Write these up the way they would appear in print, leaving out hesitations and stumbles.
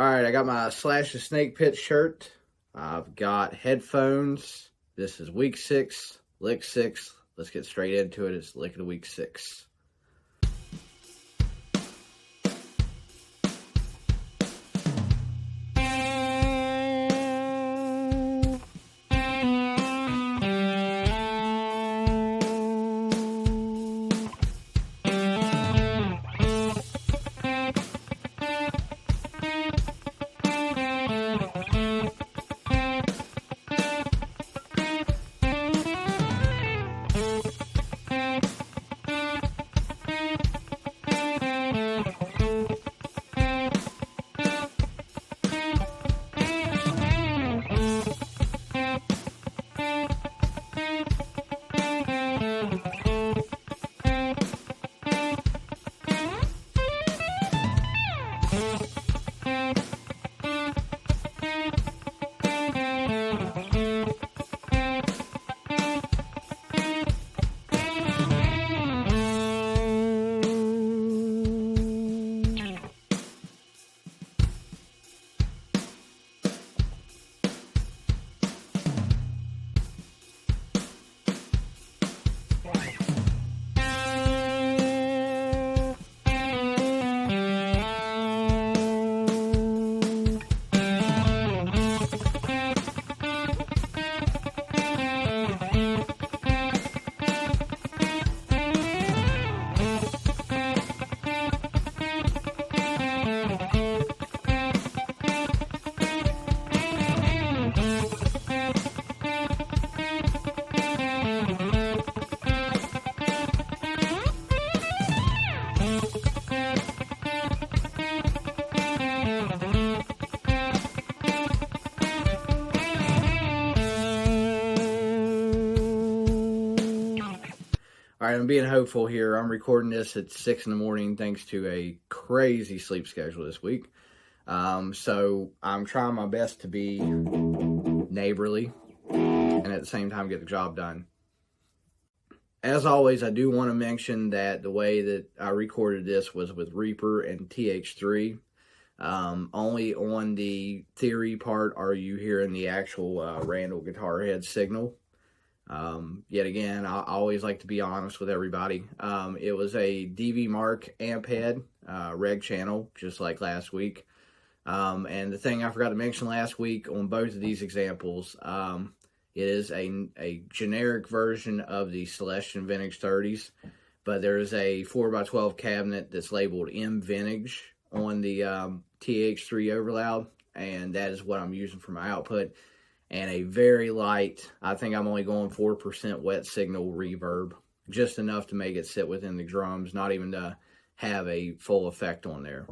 Alright, I got my Slash the Snake Pit shirt. I've got headphones. This is week 6, lick 6. Let's get straight into it. It's lick of week 6. Alright, I'm being hopeful here. I'm recording this at 6 in the morning thanks to a crazy sleep schedule this week. So I'm trying my best to be neighborly and at the same time get the job done. As always, I do want to mention that the way that I recorded this was with Reaper and TH3. Only on the theory part are you hearing the actual Randall guitar head signal. Yet again, I always like to be honest with everybody. It was a DV Mark amp head, reg channel, just like last week. And the thing I forgot to mention last week on both of these examples, it is a generic version of the Celestion Vintage 30s, but there is a 4x12 cabinet that's labeled M Vintage on the TH3 overloud, and that is what I'm using for my output. And a very light, I think I'm only going 4% wet signal reverb, just enough to make it sit within the drums, not even to have a full effect on there.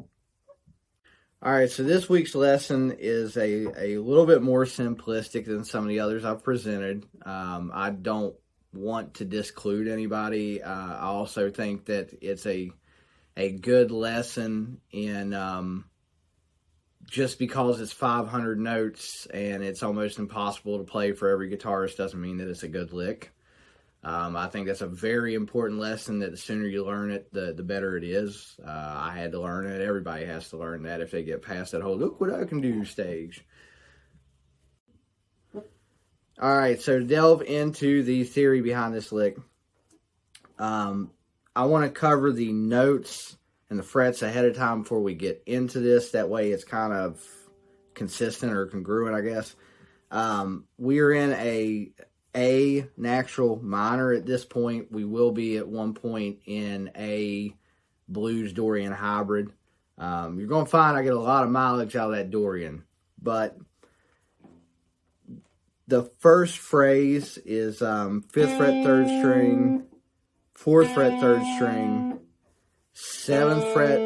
Alright, so this week's lesson is a little bit more simplistic than some of the others I've presented. I don't want to disclude anybody. I also think that it's a good lesson in... just because it's 500 notes and it's almost impossible to play for every guitarist doesn't mean that it's a good lick. I think that's a very important lesson that the sooner you learn it, the better it is. I had to learn it. Everybody has to learn that if they get past that whole, look what I can do stage. All right, so to delve into the theory behind this lick, I want to cover the notes and the frets ahead of time before we get into this. That way it's kind of consistent or congruent, I guess. We are in a natural minor at this point. We will be at one point in a blues Dorian hybrid. You're going to find I get a lot of mileage out of that Dorian. But the first phrase is 5th fret 3rd string, 4th fret 3rd string, 7th fret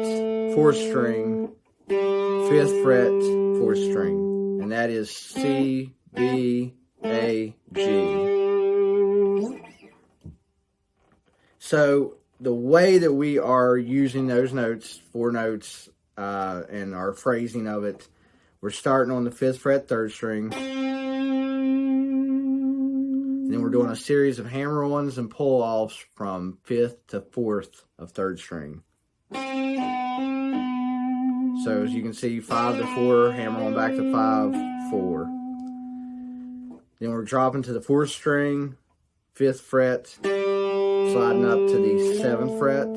4th string, 5th fret 4th string, and that is C, B, A, G. So the way that we are using those notes, 4 notes, and our phrasing of it, we're starting on the 5th fret 3rd string, and then we're doing a series of hammer-ons and pull-offs from 5th to 4th of 3rd string. So as you can see, 5 to 4, hammer on back to 5, 4. Then we're dropping to the 4th string, 5th fret, sliding up to the 7th fret.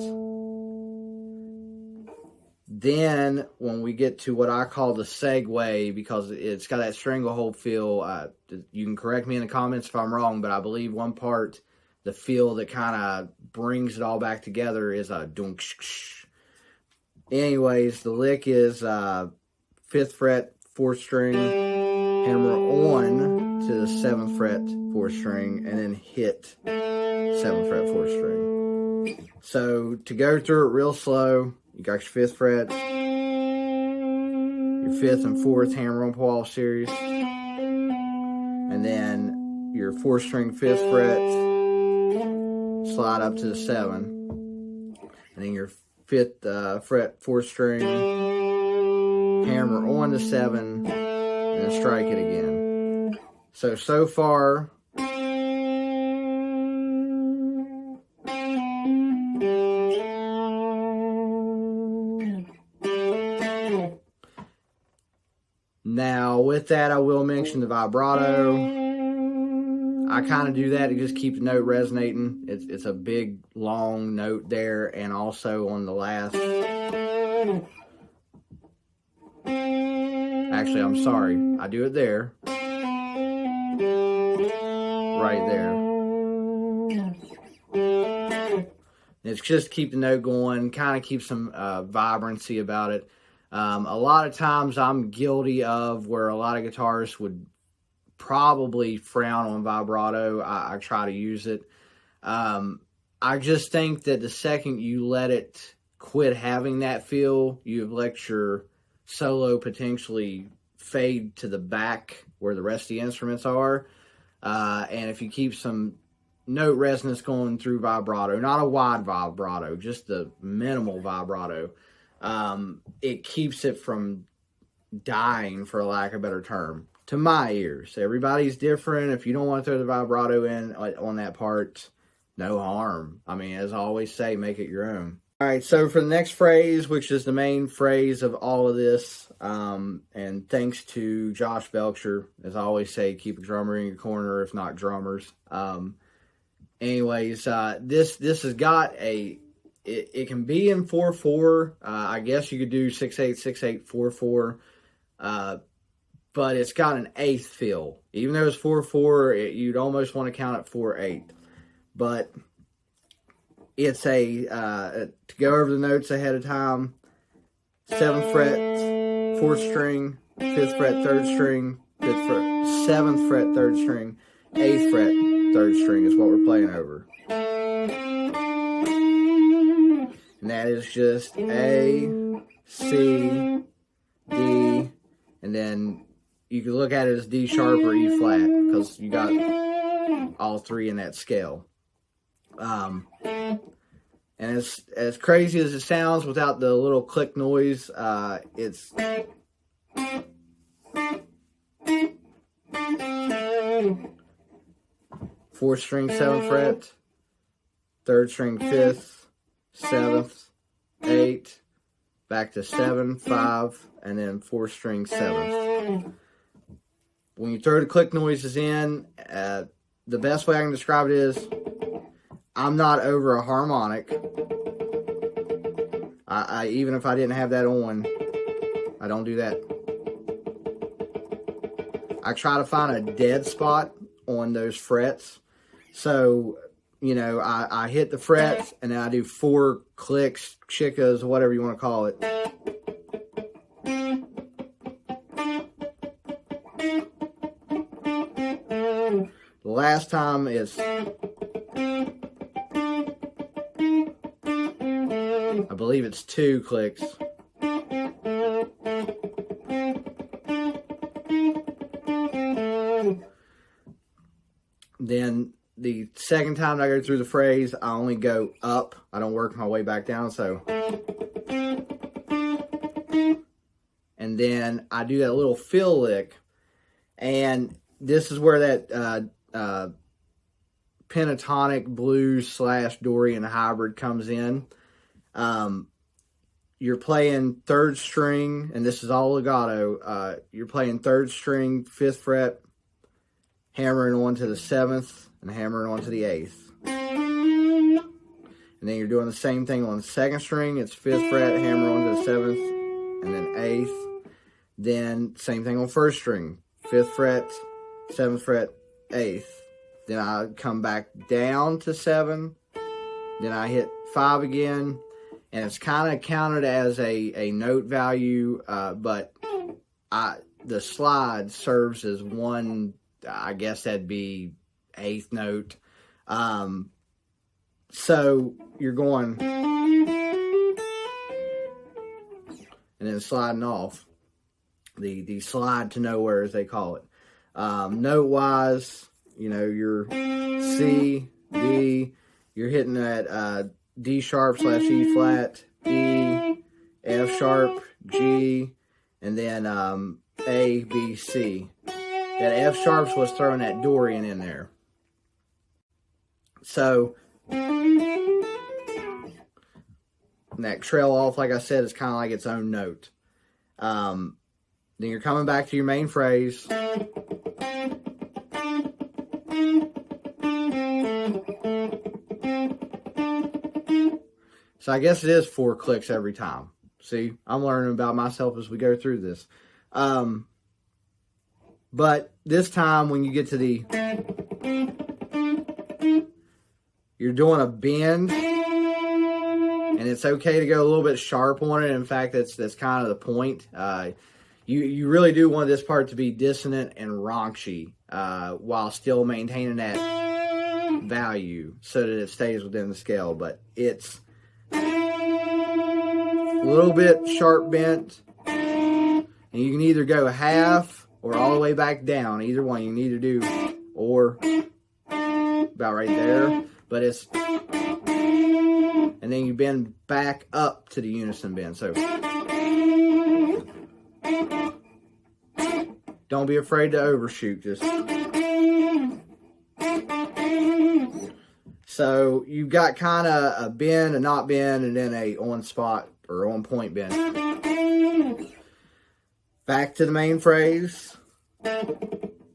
Then when we get to what I call the segue, because it's got that stranglehold feel, you can correct me in the comments if I'm wrong, but I believe one part, the feel that kind of brings it all back together is a dunk. Anyways, the lick is 5th fret, 4th string, hammer on to the 7th fret, 4th string, and then hit 7th fret, 4th string. So to go through it real slow, you got your 5th fret, your 5th and 4th hammer on pull off series, and then your 4th string 5th fret, slide up to the 7, and then your 5th fret 4th string, hammer on the 7, and then strike it again. So far, now with that I will mention the vibrato. I kind of do that to just keep the note resonating. It's a big long note there, and also on the last. Actually, I'm sorry. I do it there. Right there. It's just keep the note going, kind of keep some vibrancy about it. A lot of times I'm guilty of where a lot of guitarists would probably frown on vibrato. I try to use it. I just think that the second you let it quit having that feel, you've let your solo potentially fade to the back where the rest of the instruments are. And if you keep some note resonance going through vibrato, not a wide vibrato, just the minimal vibrato, it keeps it from dying, for lack of a better term, to my ears. Everybody's different. If you don't want to throw the vibrato in on that part, no harm. I mean, as I always say, make it your own. All right, so for the next phrase, which is the main phrase of all of this, and thanks to Josh Belcher, as I always say, keep a drummer in your corner, if not drummers. Anyways, this has got a, it can be in 4/4. I guess you could do 6/8, 6/8, 4/4. But it's got an 8th feel. Even though it's 4/4, you'd almost want to count it 4/8. But it's to go over the notes ahead of time, 7th fret, 4th string, 5th fret, 3rd string, 5th fret, 7th fret, 3rd string, 8th fret, 3rd string is what we're playing over. And that is just A, C, D, and then you can look at it as D sharp or E flat because you got all three in that scale. And as crazy as it sounds without the little click noise, it's 4th string 7th fret, 3rd string 5th, 7th, 8, back to 7, 5, and then 4th string 7th. When you throw the click noises in, the best way I can describe it is, I'm not over a harmonic. I even if I didn't have that on, I don't do that. I try to find a dead spot on those frets. So, you know, I hit the frets and then I do 4 clicks, chickas, whatever you want to call it. The last time is, I believe it's 2 clicks. Then the second time I go through the phrase, I only go up. I don't work my way back down. So, and then I do that little fill lick. And this is where that pentatonic blues / Dorian hybrid comes in. you're playing 3rd string, and this is all legato. You're playing 3rd string, 5th fret, hammering on to the 7th, and hammering on to the 8th. And then you're doing the same thing on the 2nd string. It's 5th fret, hammer on to the 7th, and then 8th. Then same thing on 1st string. 5th fret, 7th fret, 8th. Then I come back down to 7. Then I hit 5 again. And it's kind of counted as a note value, but the slide serves as one, I guess that'd be 8th note. So you're going and then sliding off. The slide to nowhere, as they call it. Note wise, you know, your C, D, you're hitting that D sharp / E flat, E, F sharp, G, and then A, B, C. That F sharp's was throwing that Dorian in there. So that trail off, like I said, is kind of like its own note. Then you're coming back to your main phrase. So I guess it is 4 clicks every time. See, I'm learning about myself as we go through this. But this time when you get to you're doing a bend, and it's okay to go a little bit sharp on it. In fact, that's kind of the point. You really do want this part to be dissonant and raunchy, while still maintaining that value so that it stays within the scale. But it's a little bit sharp bent, and you can either go half or all the way back down. Either one you need to do, or about right there. But it's, and then you bend back up to the unison bend. So don't be afraid to overshoot. Just so you've got kind of a bend, a not bend, and then a on spot or on point bend. Back to the main phrase.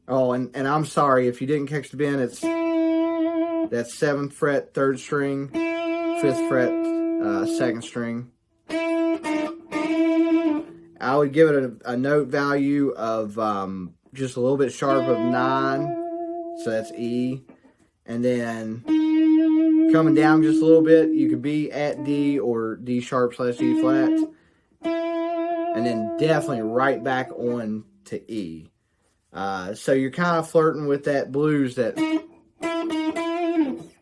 Oh, and I'm sorry if you didn't catch the bend. It's that 7th fret, 3rd string, 5th fret, 2nd string. I would give it a note value of just a little bit sharp of 9. So that's E. And then coming down just a little bit, you could be at D or D sharp / E flat. And then definitely right back on to E. So you're kind of flirting with that blues,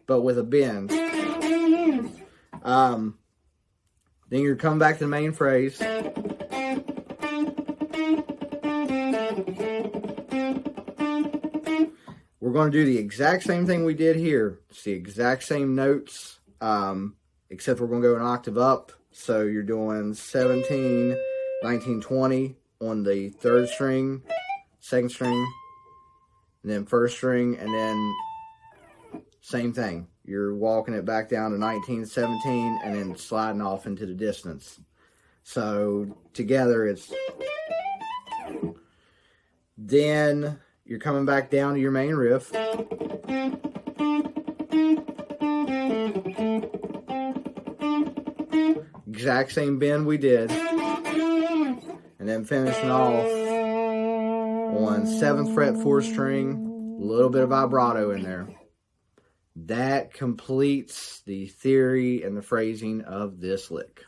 but with a bend. Then you're coming back to the main phrase. We're going to do the exact same thing we did here. It's the exact same notes, except we're going to go an octave up. So you're doing 17, 19, 20 on the 3rd string, 2nd string, and then 1st string, and then same thing. You're walking it back down to 19, 17, and then sliding off into the distance. So together it's... Then you're coming back down to your main riff. Exact same bend we did. And then finishing off on 7th fret, 4th string, a little bit of vibrato in there. That completes the theory and the phrasing of this lick.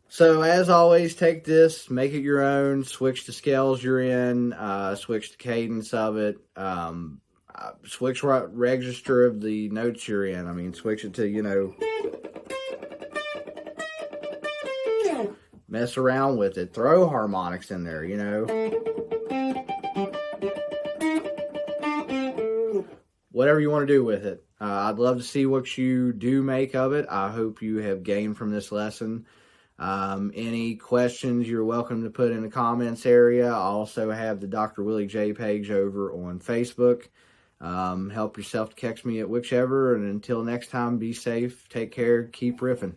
So as always, take this, make it your own, switch the scales you're in, switch the cadence of it, switch what register of the notes you're in. I mean, switch it to, you know, mess around with it. Throw harmonics in there, you know. Whatever you want to do with it. I'd love to see what you do make of it. I hope you have gained from this lesson. Any questions, you're welcome to put in the comments area. I also have the Dr. Willie J page over on Facebook. Help yourself to catch me at whichever. And until next time, be safe, take care, keep riffing.